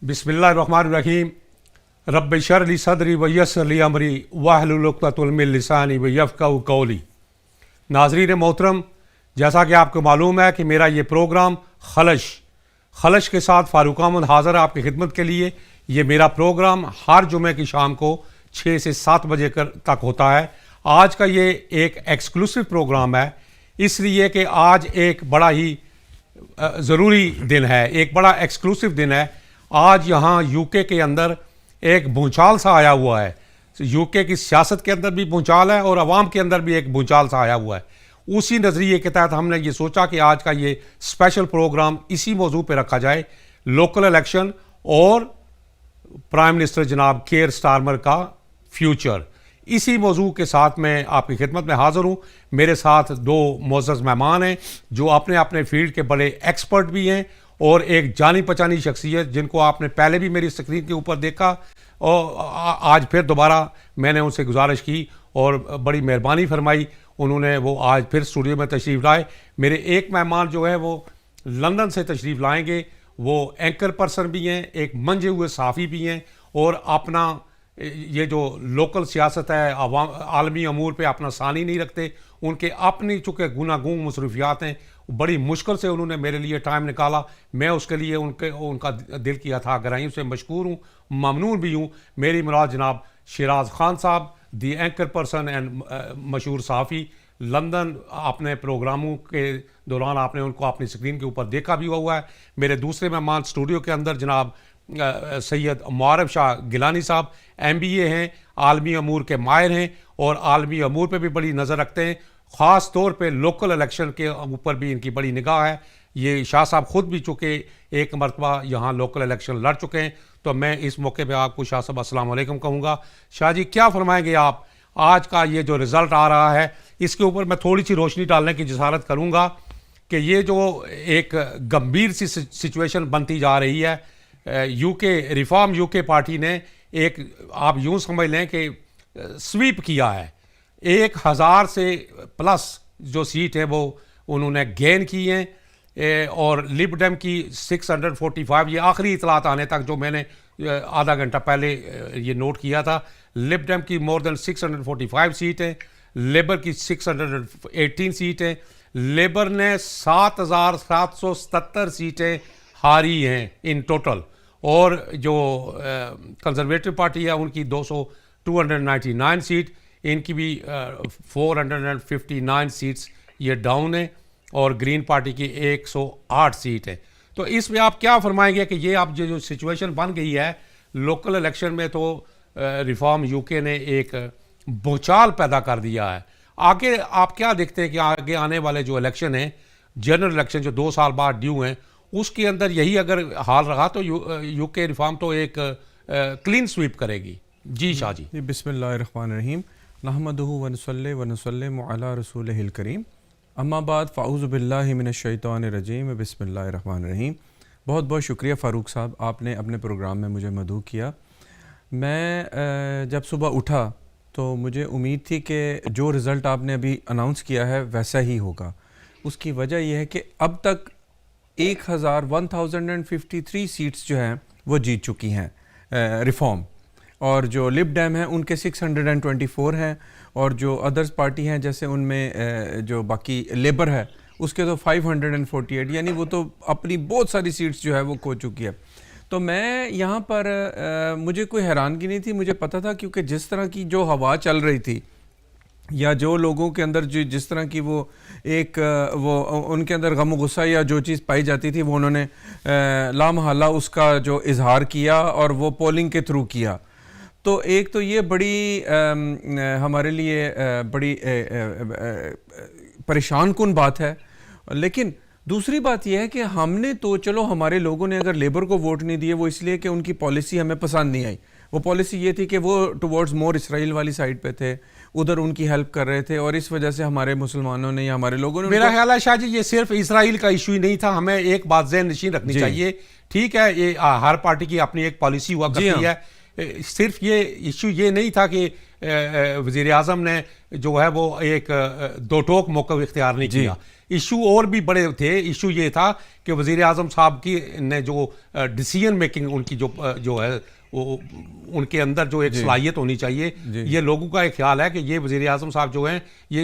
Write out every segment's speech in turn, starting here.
बिस्मिल्लाहिर्रहमानिर्रहीम। रब्बि इश्रह ली सदरी व यस्सिर ली अमरी वहलुल उक़दतम मिन लिसानी व यफ़क़हू क़ौली। नाज़रीन मोहतरम, जैसा कि आपको मालूम है कि मेरा ये प्रोग्राम खलश के साथ फ़ारूक अहमद हाज़िर आपकी खिदमत के लिए। ये मेरा प्रोग्राम हर जुमे की शाम को 6 से 7 बजे तक होता है। आज का ये एक एक्सक्लूसिव प्रोग्राम है, इसलिए कि आज एक बड़ा ही ज़रूरी दिन है, एक बड़ा एक्सक्लूसिव दिन है। आज यहाँ यूके के अंदर एक भूचाल सा आया हुआ है। यूके की सियासत के अंदर भी भूचाल है और अवाम के अंदर भी एक भूचाल सा आया हुआ है। उसी नज़रिए के तहत हमने ये सोचा कि आज का ये स्पेशल प्रोग्राम इसी मौजू पे रखा जाए, लोकल इलेक्शन और प्राइम मिनिस्टर जनाब केयर स्टारमर का फ्यूचर। इसी मौजू के साथ मैं आपकी खिदमत में हाज़िर हूँ। मेरे साथ 2 मोअज़्ज़ज़ मेहमान हैं जो अपने अपने फील्ड के बड़े एक्सपर्ट भी हैं और एक जानी पहचानी शख्सियत जिनको आपने पहले भी मेरी स्क्रीन के ऊपर देखा और आज फिर दोबारा मैंने उनसे गुजारिश की और बड़ी मेहरबानी फरमाई, उन्होंने वो आज फिर स्टूडियो में तशरीफ़ लाए। मेरे एक मेहमान जो है वो लंदन से तशरीफ़ लाएंगे। वो एंकर पर्सन भी हैं, एक मंजे हुए सहाफ़ी भी हैं और अपना ये जो लोकल सियासत है, आलमी अमूर पे अपना सानी नहीं रखते। उनके अपनी चूँकि गुनागूं मसरूफियात हैं, बड़ी मुश्किल से उन्होंने मेरे लिए टाइम निकाला। मैं उसके लिए उनका दिल की अथाह गहराइयों से मशकूर हूँ, ममनून भी हूँ। मेरी मुराद जनाब शिराज खान साहब, दी एंकर पर्सन एंड मशहूर सहाफ़ी लंदन। अपने प्रोग्रामों के दौरान आपने उनको अपनी स्क्रीन के ऊपर देखा भी हुआ है। मेरे दूसरे मेहमान स्टूडियो के अंदर जनाब सैयद मुआरफ शाह गिलानी साहब, MBA हैं, आलमी अमूर के माहिर हैं और आलमी अमूर पे भी बड़ी नज़र रखते हैं। ख़ास तौर पे लोकल इलेक्शन के ऊपर भी इनकी बड़ी निगाह है। ये शाह साहब ख़ुद भी चूँकि एक मरतबा यहाँ लोकल इलेक्शन लड़ चुके हैं, तो मैं इस मौके पे आपको शाह साहब अस्सलाम वालेकुम कहूँगा। शाह जी, क्या फरमाएंगे आप? आज का ये जो रिज़ल्ट आ रहा है, इसके ऊपर मैं थोड़ी सी रोशनी डालने की जसारत करूँगा कि ये जो एक गंभीर सी सिचुएशन बनती जा रही है। रिफॉर्म यूके पार्टी ने एक, आप यूँ समझ लें कि स्वीप किया है। 1000 से प्लस जो सीट है वो उन्होंने गेन की हैं और लिब डेम की 645, ये आखिरी इतलात आने तक जो मैंने आधा घंटा पहले ये नोट किया था, लिब डेम की मोर देन 645 सीट है, लेबर की 618 सीट है। लेबर ने 7777 सीटें हारी हैं इन टोटल, और जो कंजर्वेटिव पार्टी है उनकी 299 सीट, इनकी भी 459 सीट्स ये डाउन है और ग्रीन पार्टी की 108 सीट है। तो इसमें आप क्या फरमाएंगे कि ये आप जो सिचुएशन बन गई है लोकल इलेक्शन में, तो रिफॉर्म यूके ने एक भूचाल पैदा कर दिया है। आगे आप क्या देखते हैं कि आगे आने वाले जो इलेक्शन हैं, जनरल इलेक्शन जो 2 साल बाद ड्यू हैं, उसके अंदर यही अगर हाल रहा तो यूके रिफॉर्म तो एक क्लीन स्वीप करेगी? जी शाह जी। बिस्मिल्लाहिर्रहमानिर्रहीम, नहमदुहु व नुसल्लिमु अला रसूलिहिल करीम, अम्मा बाद फ़ाऊज़ु बिल्लाहि मिनश शैतानिर रजीम, बिस्मिल्लाहिर्रहमानिर्रहीम। बहुत बहुत शुक्रिया फ़ारूक साहब, आपने अपने प्रोग्राम में मुझे मदऊ किया। मैं जब सुबह उठा तो मुझे उम्मीद थी कि जो रिज़ल्ट आपने अभी अनाउंस किया है वैसा ही होगा। उसकी वजह यह है कि अब तक 1053 सीट्स जो हैं वो जीत चुकी हैं रिफॉर्म, और जो लिब डेम हैं उनके 624 हैं, और जो अदर्स पार्टी हैं जैसे उनमें जो बाकी लेबर है उसके तो 548, यानी वो तो अपनी बहुत सारी सीट्स जो है वो खो चुकी है। तो मैं यहाँ पर मुझे कोई हैरानगी नहीं थी, मुझे पता था, क्योंकि जिस तरह की जो हवा चल रही थी या जो लोगों के अंदर जो जिस तरह की वो उनके अंदर गम गुस्सा या जो चीज़ पाई जाती थी वो उन्होंने लामहला उसका जो इजहार किया और वो पोलिंग के थ्रू किया। तो एक तो ये बड़ी हमारे लिए बड़ी परेशान कुन बात है। लेकिन दूसरी बात यह है कि हमने तो चलो, हमारे लोगों ने अगर लेबर को वोट नहीं दिए वो इसलिए कि उनकी पॉलिसी हमें पसंद नहीं आई। वो पॉलिसी ये थी कि वो टुवर्ड्स मोर इसराइल वाली साइड पे थे, उधर उनकी हेल्प कर रहे थे, और इस वजह से हमारे मुसलमानों ने या हमारे लोगों ने, मेरा ख्याल है शाह जी ये सिर्फ इसराइल का इशू ही नहीं था। हमें एक बात ज़हन नशीन रखनी चाहिए, ठीक है, ये हर पार्टी की अपनी एक पॉलिसी हुआ करती है। सिर्फ ये इशू ये नहीं था कि वज़ीर आज़म ने जो है वो एक दो टोक मौक़िफ़ इख्तियार नहीं किया। इशू और भी बड़े थे। इशू ये था कि वज़ीर आज़म साहब की ने जो डिसीजन मेकिंग उनकी जो है वो उनके अंदर जो एक सलाहियत होनी चाहिए, ये लोगों का एक ख्याल है कि ये वज़ीर आज़म साहब जो हैं ये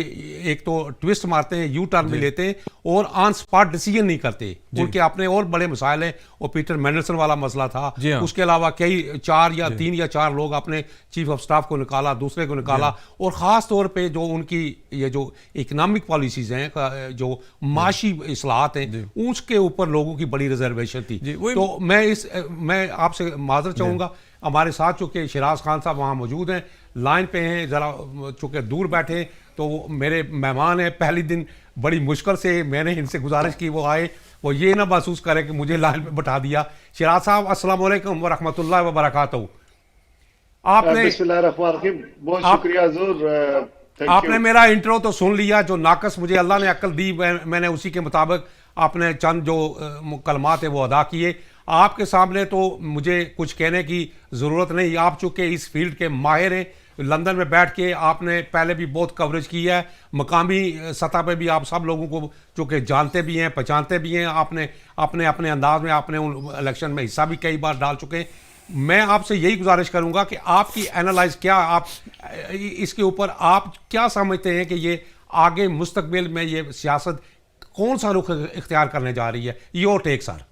एक तो ट्विस्ट मारते हैं, यू टर्न भी लेते हैं और ऑन स्पॉट डिसीजन नहीं करते। उनके अपने और बड़े मसाइल हैं। और पीटर मैंडलसन वाला मसला था, उसके अलावा कई 3 या 4 लोग अपने चीफ ऑफ स्टाफ को निकाला, दूसरे को निकाला। और ख़ास तौर पर जो उनकी ये जो इकनॉमिक पॉलिसीज़ हैं, जो माशी इस्लाहात हैं, उसके ऊपर लोगों की बड़ी रिजर्वेशन थी। तो मैं आपसे माजरत चाहूँगा, हमारे साथ चूँकि शिराज खान साहब वहाँ मौजूद हैं, लाइन पे हैं, ज़रा चूँकि दूर बैठे तो मेरे मेहमान हैं। पहली दिन बड़ी मुश्किल से मैंने इनसे गुजारिश की वो आए, वो ये ना महसूस करें कि मुझे लाइन पे बैठा दिया। शिराज साहब अस्सलाम वालेकुम व रहमतुल्लाहि व बरकातहू। बहुत शुक्रिया हुजूर। आपने मेरा इंट्रो तो सुन लिया, जो नाकस मुझे अल्लाह ने अक्ल दी मैंने उसी के मुताबिक आपने चंद जो कलमात है वो अदा किए। आपके सामने तो मुझे कुछ कहने की ज़रूरत नहीं, आप चूँकि इस फील्ड के माहिर हैं। लंदन में बैठ के आपने पहले भी बहुत कवरेज की है, मकामी सतह पे भी आप सब लोगों को चूँकि जानते भी हैं, पहचानते भी हैं। आपने अपने अपने अंदाज में आपने उन इलेक्शन में हिस्सा भी कई बार डाल चुके हैं। मैं आपसे यही गुजारिश करूँगा कि आपकी एनालाइज क्या, आप इसके ऊपर आप क्या समझते हैं कि ये आगे मुस्तकबिल में ये सियासत कौन सा रुख इख्तियार करने जा रही है? Your take sir.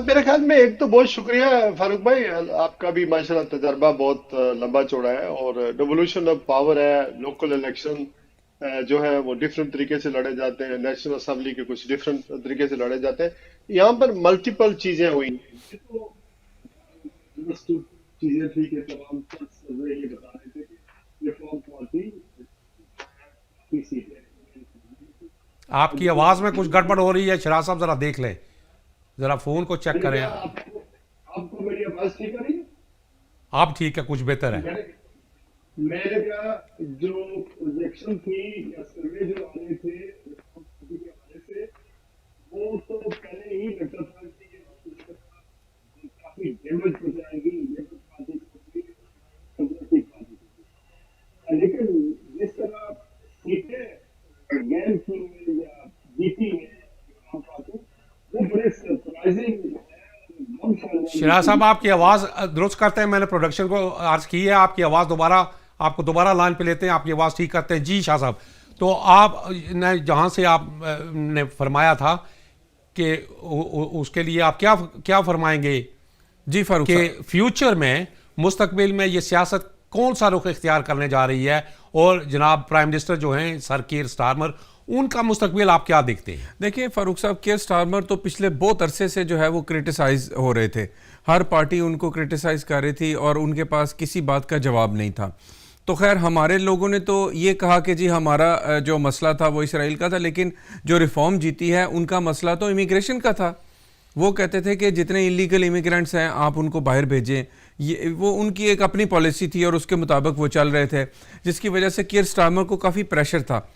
मेरे ख्याल में एक तो बहुत शुक्रिया फारूक भाई, आपका भी माशाल्लाह तजर्बा बहुत लंबा चौड़ा है और डिवोल्यूशन ऑफ पावर है। लोकल इलेक्शन जो है वो डिफरेंट तरीके से लड़े जाते हैं, नेशनल असेंबली के कुछ डिफरेंट तरीके से लड़े जाते हैं। यहाँ पर मल्टीपल चीजें हुई, तो चीजें ठीक है, तमाम ये बता रहे थे कि रिफॉर्म पॉलिसी। आपकी आवाज में कुछ गड़बड़ हो रही है शिराज साहब, जरा देख लें, जरा फोन को चेक करें। आपको मेरी आवाज ठीक आ रही है? आप ठीक है, कुछ बेहतर है। मेरे का जो प्रोजेक्शन थी या सर्वे जो आ रहे थे के हवाले से, वो तो पहले ही लगता था कि काफी डैमेज हो जाएगी लेकिन जिस तरह सीटें गैर की या जीती है वो बड़े सरप्राइजिंग। शिराज साहब आपकी आवाज़ दुरुस्त करते हैं, मैंने प्रोडक्शन को अर्ज की है, आपकी आवाज़ आपको दोबारा लाइन पे लेते हैं, आपकी आवाज़ ठीक करते हैं। जी शाह साहब, तो आप ने जहाँ से आप ने फरमाया था कि उसके लिए आप क्या फरमाएंगे? जी फारूक, कि फ्यूचर में मुस्तकबिल में ये सियासत कौन सा रुख इख्तियार करने जा रही है, और जनाब प्राइम मिनिस्टर जो हैं सर कीर स्टारमर, उनका मुस्तकबिल आप क्या देखते हैं? देखिए फारूक साहब, कीर स्टारमर तो पिछले बहुत अरसे से जो है वो क्रिटिसाइज हो रहे थे, हर पार्टी उनको क्रिटिसाइज कर रही थी और उनके पास किसी बात का जवाब नहीं था। तो खैर हमारे लोगों ने तो ये कहा कि जी हमारा जो मसला था वो इसराइल का था, लेकिन जो रिफॉर्म जीती है उनका मसला तो इमिग्रेशन का था। वो कहते थे कि जितने इलीगल इमिग्रेंट्स हैं आप उनको बाहर भेजें, ये वो उनकी एक अपनी पॉलिसी थी और उसके मुताबिक वो चल रहे थे, जिसकी वजह से कीर स्टारमर को काफ़ी प्रेशर था।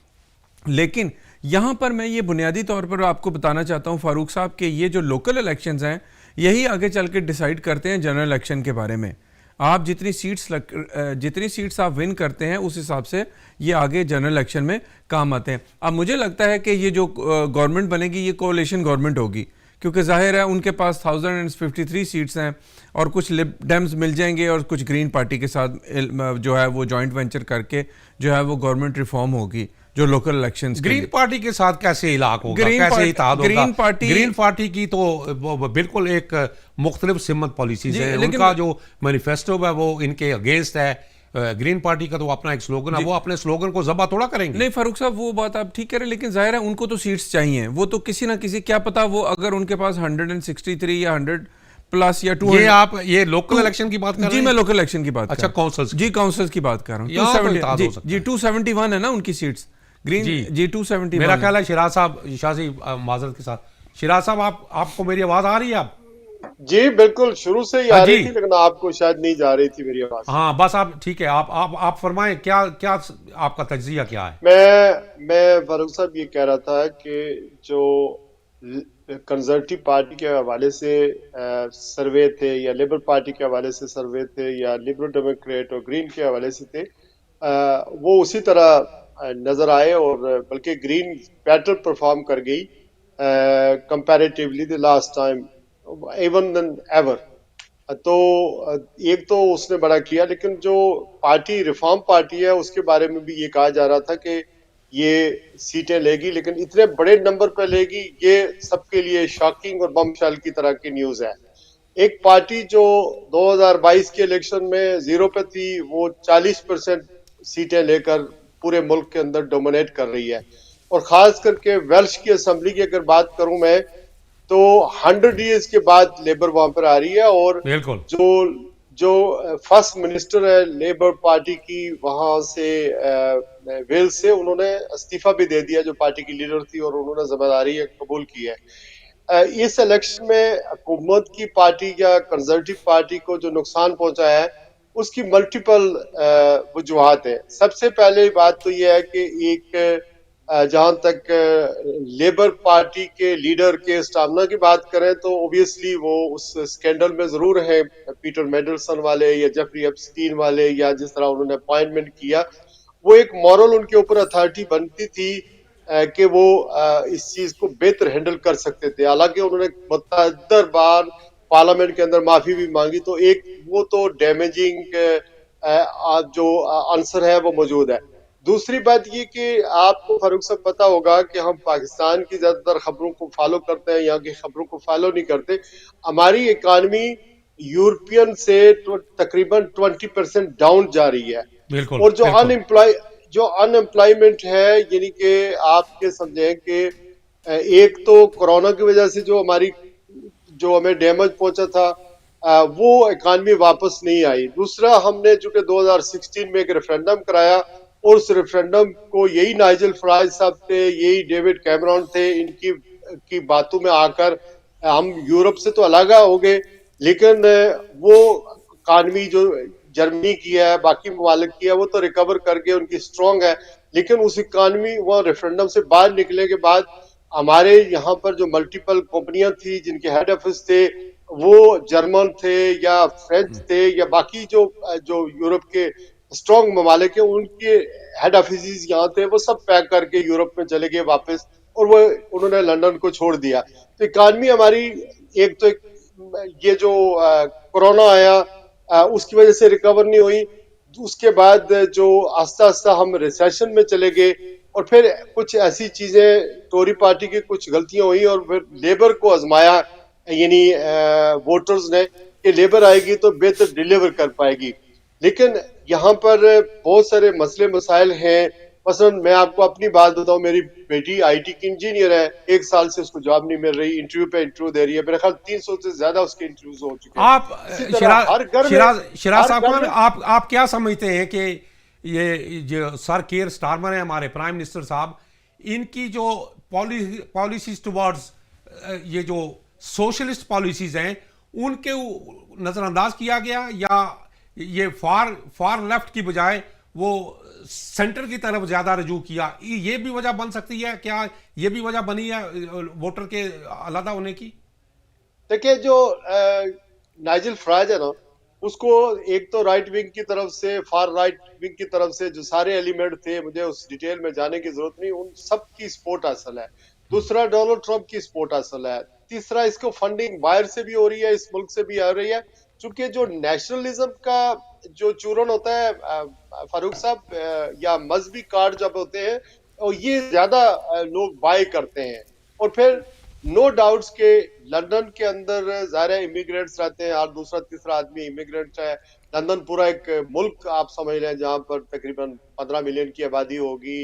लेकिन यहाँ पर मैं ये बुनियादी तौर पर आपको बताना चाहता हूँ फारूक साहब कि ये जो लोकल इलेक्शंस हैं यही आगे चल के डिसाइड करते हैं जनरल इलेक्शन के बारे में। आप जितनी सीट्स आप विन करते हैं उस हिसाब से ये आगे जनरल इलेक्शन में काम आते हैं। अब मुझे लगता है कि ये जो गवर्नमेंट बनेगी ये कोalition गवर्नमेंट होगी, क्योंकि जाहिर है उनके पास 1053 सीट्स हैं और कुछ लिबडेम्स मिल जाएंगे और कुछ ग्रीन पार्टी के साथ जो है वो जॉइंट वेंचर करके जो है वो गवर्नमेंट रिफॉर्म होगी जो लोकल इलेक्शंस। ग्रीन पार्टी के साथ कैसे इलाक होगा, कैसे इत्तेहाद होगा? ग्रीन पार्टी की तो बिल्कुल एक मुख्तलिफ सिमत पॉलिसीज है, उनका जो मैनिफेस्टो है वो इनके अगेंस्ट है। ग्रीन पार्टी का तो अपना एक स्लोगन है, वो अपने स्लोगन को ज़बा थोड़ा करेंगे। नहीं फारूक साहब, वो बात आप ठीक कह रहे हैं, लेकिन जाहिर है उनको तो सीट्स चाहिए, वो तो किसी ना किसी, क्या पता वो अगर उनके पास 163 या 100 प्लस या 200। ये आप ये लोकल इलेक्शन की बात कर रहे हैं? जी मैं लोकल इलेक्शन की बात अच्छा, काउंसिल्स? जी काउंसिल्स की बात कर रहा हूँ। जी 271 है ना उनकी सीट्स ग्रीन जी 271। मेरा ख्याल है शिराज साहब, शाजी माजरत के साथ शिराज साहब, आपको मेरी आवाज आ रही है? आप जी बिल्कुल शुरू से ही आ रही थी, लेकिन आपको शायद नहीं जा रही थी मेरी आवाज। हाँ बस आप ठीक है, आप फरमाएं, क्या आपका तज्जिया क्या है? मैं फारूक साहब ये कह रहा था कि जो कंजर्वेटिव पार्टी के हवाले से सर्वे थे या लेबर पार्टी के हवाले से सर्वे थे या लिबरल डेमोक्रेट और ग्रीन के हवाले से थे, वो उसी तरह नजर आए, और बल्कि ग्रीन बेटर परफॉर्म कर गई comparatively the last time, even then ever. तो एक तो उसने बड़ा किया, लेकिन जो पार्टी रिफॉर्म पार्टी है उसके बारे में भी ये कहा जा रहा था कि ये सीटें लेगी, लेकिन इतने बड़े नंबर पर लेगी, ये सबके लिए शॉकिंग और बमशेल की तरह की न्यूज है। एक पार्टी जो 2022 के इलेक्शन में जीरो पे थी, वो 40% सीटें लेकर पूरे मुल्क के अंदर डोमिनेट कर रही है। और खास करके वेल्श की असेंबली की अगर बात करूं मैं, तो 100 ईयर्स के बाद लेबर वहां पर आ रही है, और बिल्कुल। जो जो फर्स्ट मिनिस्टर है लेबर पार्टी की वहां से वेल्स से, उन्होंने इस्तीफा भी दे दिया, जो पार्टी की लीडर थी, और उन्होंने जिम्मेदारी कबूल की है। इस इलेक्शन में हुकूमत की पार्टी या कंजर्वेटिव पार्टी को जो नुकसान पहुंचा है, उसकी मल्टीपल वजूहात है। सबसे पहले बात तो यह है कि एक जहां तक लेबर पार्टी के लीडर के स्टामिना की बात करें, तो ऑब्वियसली वो उस स्कैंडल में जरूर है, पीटर मेडलसन वाले या जेफरी एप्स्टीन वाले, या जिस तरह उन्होंने अपॉइंटमेंट किया, वो एक मॉरल उनके ऊपर अथॉरिटी बनती थी कि वो इस चीज को बेहतर हैंडल कर सकते थे। हालांकि उन्होंने मुतअद्दिद बार पार्लियामेंट के अंदर माफी भी मांगी, तो एक वो तो डैमेजिंग जो आंसर है वो मौजूद है। दूसरी बात ये कि आपको फारूक साहब पता होगा कि हम पाकिस्तान की ज्यादातर खबरों को फॉलो करते हैं, यहाँ की खबरों को फॉलो नहीं करते। हमारी इकानमी यूरोपियन से तकरीबन 20% डाउन जा रही है, बिल्कुल और बिल्कुल। जो अनएम्प्लॉयमेंट है, यानी कि आपके समझें कि एक तो कोरोना की वजह से जो हमें डैमेज पहुंचा था, वो इकानमी वापस नहीं आई। दूसरा, हमने जो कि 2016 में एक रेफरेंडम कराया, और उस रेफरेंडम को यही नाइजल फराज साहब थे, यही डेविड कैमरॉन थे, इनकी की बातों में आकर हम यूरोप से तो अलग हो गए, लेकिन वो इकानमी जो जर्मनी की है, बाकी ममालिक की है, वो तो रिकवर करके उनकी स्ट्रांग है। लेकिन उस इकानमी वो रेफरेंडम से बाहर निकलने के बाद हमारे यहाँ पर जो मल्टीपल कंपनियां थी जिनके हेड ऑफिस थे, वो जर्मन थे या फ्रेंच थे या बाकी जो जो यूरोप के स्ट्रांग ममालिक है, उनके हेड ऑफिस यहाँ थे, वो सब पैक करके यूरोप में चले गए वापस, और वो उन्होंने लंदन को छोड़ दिया। तो इकानमी हमारी एक तो ये जो कोरोना आया, उसकी वजह से रिकवर नहीं हुई। उसके बाद जो आस्ता आस्ता हम रिसेशन में चले गए, और फिर कुछ ऐसी चीजें टोरी पार्टी की कुछ गलतियां हुई, और फिर लेबर को आजमाया, यानी वोटर्स ने, कि लेबर आएगी तो बेहतर डिलीवर कर पाएगी। लेकिन यहाँ पर बहुत सारे मसले मसाइल हैं। मसलन मैं आपको अपनी बात बताऊं, मेरी बेटी आईटी की इंजीनियर है, 1 साल से उसको जॉब नहीं मिल रही, इंटरव्यू पे इंटरव्यू दे रही है, मेरे ख्याल 300 से ज्यादा उसके इंटरव्यूज हो चुके हैं। आप इसी तरह शिराज हर घर में शिराज शिराज हर साहब घर खान, में आप क्या समझते हैं कि ये जो सर केयर स्टारमर है हमारे प्राइम मिनिस्टर साहब, इनकी जो पॉलिसीज टुवर्ड्स ये जो सोशलिस्ट पॉलिसीज हैं उनके नजरअंदाज किया गया, या ये फार फार लेफ्ट की बजाय वो सेंटर की तरफ ज्यादा रजू किया? ये भी वजह बन सकती है क्या? ये भी वजह बनी है वोटर के अलग होने की? देखिए, जो नाइजल फराज है ना, उसको एक तो राइट विंग की तरफ से, फार राइट विंग की तरफ से जो सारे एलिमेंट थे, मुझे उस डिटेल में जाने की जरूरत नहीं, उन सब की सपोर्ट हासिल है। दूसरा, डोनाल्ड ट्रंप की सपोर्ट हासिल है। तीसरा, इसको फंडिंग बाहर से भी हो रही है, इस मुल्क से भी आ रही है। चूंकि जो नेशनलिज्म का जो चूरन होता है फारूक साहब, या मजहबी कार्ड जब होते हैं, और ये ज्यादा लोग बाय करते हैं। और फिर नो डाउट्स के लंदन के अंदर ज़ाहिर इमिग्रेंट्स रहते हैं, हर दूसरा तीसरा आदमी इमिग्रेंट है। लंदन पूरा एक मुल्क आप समझ लें जहां पर तकरीबन 15 मिलियन की आबादी होगी,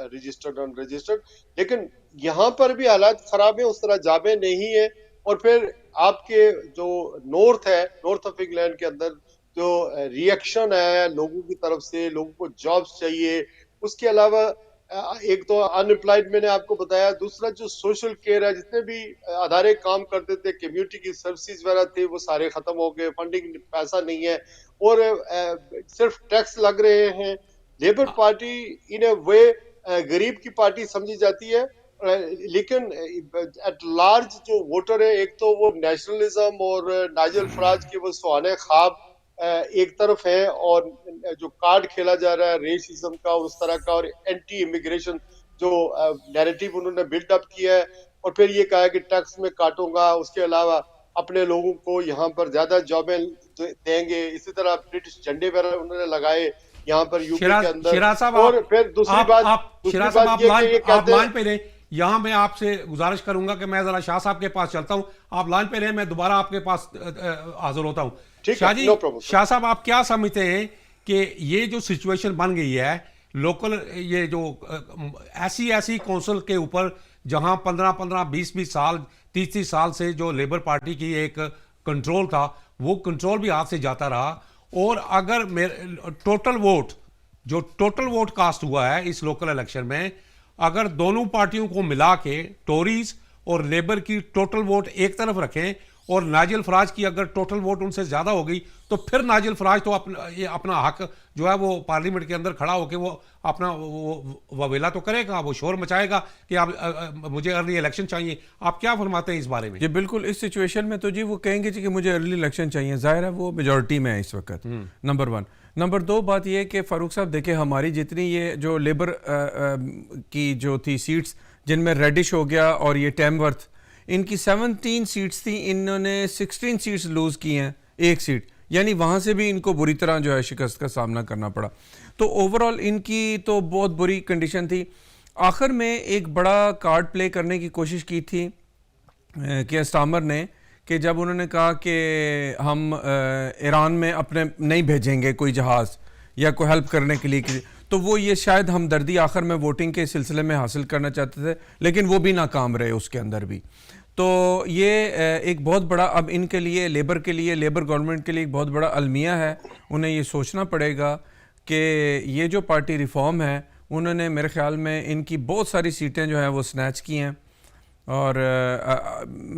रजिस्टर्ड अनरजिस्टर्ड। लेकिन यहाँ पर भी हालात खराब है, उस तरह जाबे नहीं है। और फिर आपके जो नॉर्थ ऑफ इंग्लैंड के अंदर जो रिएक्शन है लोगों की तरफ से, लोगों को जॉब्स चाहिए। उसके अलावा एक तो अनएम्प्लॉयड मैंने आपको बताया, दूसरा जो सोशल केयर है, जितने भी अदारे काम करते थे, कम्युनिटी की सर्विसेज वगैरह थे, वो सारे खत्म हो गए, फंडिंग पैसा नहीं है, और सिर्फ टैक्स लग रहे हैं। लेबर पार्टी इन ए वे गरीब की पार्टी समझी जाती है, लेकिन एट लार्ज जो वोटर है, एक तो वो नेशनलिज्म और नाइजल फराज के वो सुहाने ख्वाब एक तरफ है, और जो कार्ड खेला जा रहा है रेसिज्म का और उस तरह का, और एंटी इमिग्रेशन जो नैरेटिव उन्होंने बिल्डअप किया है, और फिर ये कहा है कि टैक्स में काटूंगा, उसके अलावा अपने लोगों को यहाँ पर ज्यादा जॉबें देंगे, इसी तरह ब्रिटिश झंडे वगैरह उन्होंने लगाए यहाँ पर यूपी के अंदर। शिराज साहब, और फिर दूसरी बात शिराज साहब, ये कि ये आप कहते हैं, लाइन पे रहे। यहाँ मैं आपसे गुजारिश करूंगा कि मैं जरा शाह साहब के पास चलता हूँ, आप लाइन पे रहे, मैं दोबारा आपके पास हाजिर होता हूँ। शाह जी, शाह साहब, आप क्या समझते हैं कि ये जो सिचुएशन बन गई है लोकल, ये जो ऐसी कौंसिल के ऊपर जहां 15-15, 20-20 साल, 30-30 साल से जो लेबर पार्टी की एक कंट्रोल था, वो कंट्रोल भी हाथ से जाता रहा, और अगर टोटल वोट कास्ट हुआ है इस लोकल इलेक्शन में, अगर दोनों पार्टियों को मिला के टोरीज और लेबर की टोटल वोट एक तरफ रखें और नाजिल फराज की अगर टोटल वोट उनसे ज्यादा हो गई, तो फिर नाजिल फराज तो अपना हक जो है वो पार्लियामेंट के अंदर खड़ा होकर वो अपना ववेला तो करेगा, वो शोर मचाएगा कि आप मुझे अर्ली इलेक्शन चाहिए। आप क्या फरमाते हैं इस बारे में? जी बिल्कुल, इस सिचुएशन में तो जी वो कहेंगे जी कि मुझे अर्ली इलेक्शन चाहिए, जाहिर है वो मेजॉरिटी में है इस वक्त, नंबर 1। नंबर 2 बात ये कि फारूक साहब देखिए, हमारी जितनी ये जो लेबर की जो थी सीट्स जिनमें रेडिश हो गया और ये टैमवर्थ, इनकी 17 सीट्स थी, इन्होंने 16 सीट्स लूज की हैं, 1 सीट, यानी वहाँ से भी इनको बुरी तरह जो है शिकस्त का सामना करना पड़ा। तो ओवरऑल इनकी तो बहुत बुरी कंडीशन थी। आखिर में एक बड़ा कार्ड प्ले करने की कोशिश की थी कि स्टामर ने, कि जब उन्होंने कहा कि हम ईरान में अपने नहीं भेजेंगे कोई जहाज़ या कोई हेल्प करने के लिए, तो वो ये शायद हमदर्दी आखिर में वोटिंग के सिलसिले में हासिल करना चाहते थे, लेकिन वो भी नाकाम रहे उसके अंदर भी। तो ये एक बहुत बड़ा, अब इनके लिए, लेबर के लिए, लेबर गवर्नमेंट के लिए एक बहुत बड़ा अलमिया है। उन्हें ये सोचना पड़ेगा कि ये जो पार्टी रिफॉर्म है, उन्होंने मेरे ख्याल में इनकी बहुत सारी सीटें जो हैं वो स्नैच की हैं, और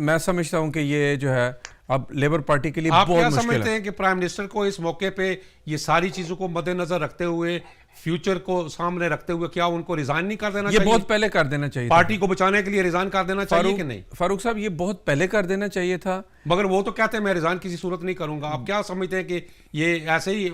मैं समझता हूँ कि ये जो है अब लेबर पार्टी के लिए बहुत मुश्किल है। आप क्या समझते हैं कि प्राइम मिनिस्टर को इस मौके पे ये सारी चीजों को मद्देनजर रखते हुए, फ्यूचर को सामने रखते हुए, क्या उनको रिजाइन नहीं कर देना चाहिए? ये बहुत पहले कर देना चाहिए, पार्टी को बचाने के लिए रिजाइन कर देना चाहिए कि नहीं? फारूक साहब, ये बहुत पहले कर देना चाहिए था, मगर वो तो कहते हैं मैं रिजाइन किसी सूरत नहीं करूंगा। आप क्या समझते हैं कि ये ऐसे ही,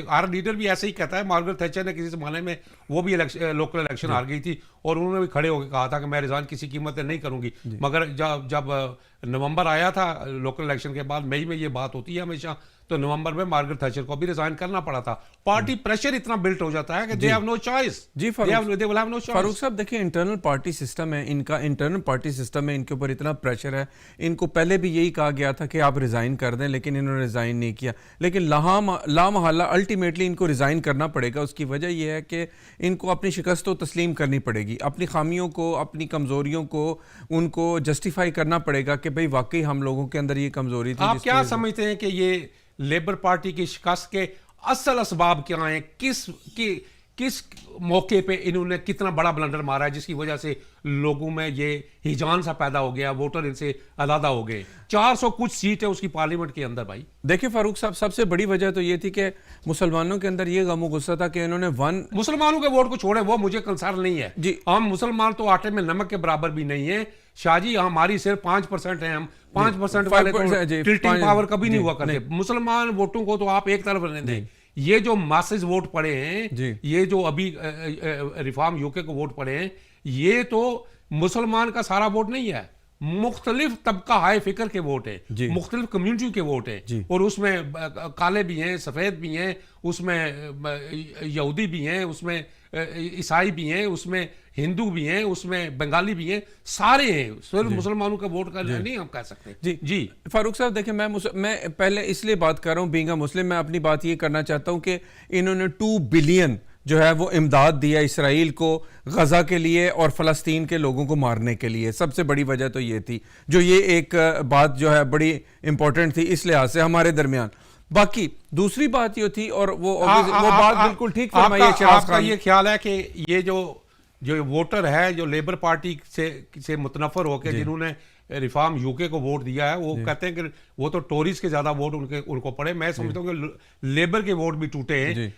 हर लीडर भी ऐसे ही कहता है? मार्गरेट थैचर ने किसी जमाने में, वो भी लोकल इलेक्शन हार गई थी और उन्होंने भी खड़े होकर कहा था कि मैं रिजाइन किसी कीमत पे नहीं करूंगी। मगर जब नवंबर आया था लोकल इलेक्शन के बाद, मई में ये बात होती है हमेशा, तो नवंबर में मार्गरेट थैचर को भी रिजाइन करना पड़ा था। पार्टी प्रेशर इतना बिल्ट हो जाता है कि दे हैव नो चॉइस। जी फारूक साहब, देखिए इंटरनल पार्टी सिस्टम है इनका, इंटरनल पार्टी सिस्टम है, इनके ऊपर इतना प्रेशर है। इनको पहले भी यही कहा गया था कि आप रिजाइन कर दें, लेकिन इन्होंने रिजाइन नहीं किया। लेकिन लामहल्ला अल्टीमेटली इनको रिजाइन करना पड़ेगा। उसकी वजह यह है कि इनको अपनी शिकस्त तो तस्लीम करनी पड़ेगी, अपनी खामियों को, अपनी कमजोरियों को उनको जस्टिफाई करना पड़ेगा कि भाई वाकई हम लोगों के अंदर ये कमजोरी थी। आप क्या समझते हैं कि ये लेबर पार्टी की शिकस्त के असल असबाब क्या हैं? किस मौके पे इन्होंने कितना बड़ा ब्लंडर मारा है जिसकी वजह से लोगों में ये हिजान सा पैदा हो गया, वोटर इनसे अलहदा हो गए? 400 कुछ सीट है उसकी पार्लियामेंट के अंदर। भाई देखिए फारूक साहब, सबसे बड़ी वजह तो ये थी कि मुसलमानों के अंदर ये गम गुस्सा था कि इन्होंने मुसलमानों के वोट को छोड़े, वो मुझे कंसर्न नहीं है जी। हम मुसलमान तो आटे में नमक के बराबर भी नहीं है शाहजी, हमारी सिर्फ 5% है। हम 5% वाले टिल्टिंग पावर कभी नहीं हुआ करते। मुसलमान वोटों को तो आप एक तरफ रहने दें। ये जो मासेज वोट पड़े हैं, ये जो अभी रिफॉर्म यूके को वोट पड़े हैं, ये तो मुसलमान का सारा वोट नहीं है, मुख्तलिफ तबका हाई फिक्र के वोट है, मुख्तलिफ कम्युनिटी के वोट है, और उसमें काले भी हैं, सफ़ेद भी हैं, उसमें यहूदी भी हैं, उसमें ईसाई भी हैं, उसमें हिंदू भी हैं, उसमें बंगाली भी हैं, सारे हैं। सिर्फ मुसलमानों का वोट का नहीं हम कह सकते। जी जी फारूक साहब, देखिए मैं पहले इसलिए बात कर रहा हूँ बीइंग अ मुस्लिम, मैं अपनी बात ये करना चाहता हूँ कि इन्होंने 2 बिलियन जो है वो इमदाद दिया इसराइल को गजा के लिए और फ़लस्तीन के लोगों को मारने के लिए। सबसे बड़ी वजह तो ये थी, जो ये एक बात जो है बड़ी इंपॉर्टेंट थी इस लिहाज से हमारे दरमियान। बाकी दूसरी बात ये थी, और वो बात बिल्कुल ठीक फरमाई शहबाज खान। ये ख्याल है कि ये जो वोटर है, जो लेबर पार्टी से मुतनफर होकर जिन्होंने रिफॉर्म यूके को वोट दिया है, वो कहते हैं कि वो तो टोरीज के ज्यादा वोट उनको पड़े। मैं समझता हूँ कि लेबर के वोट भी टूटे हैं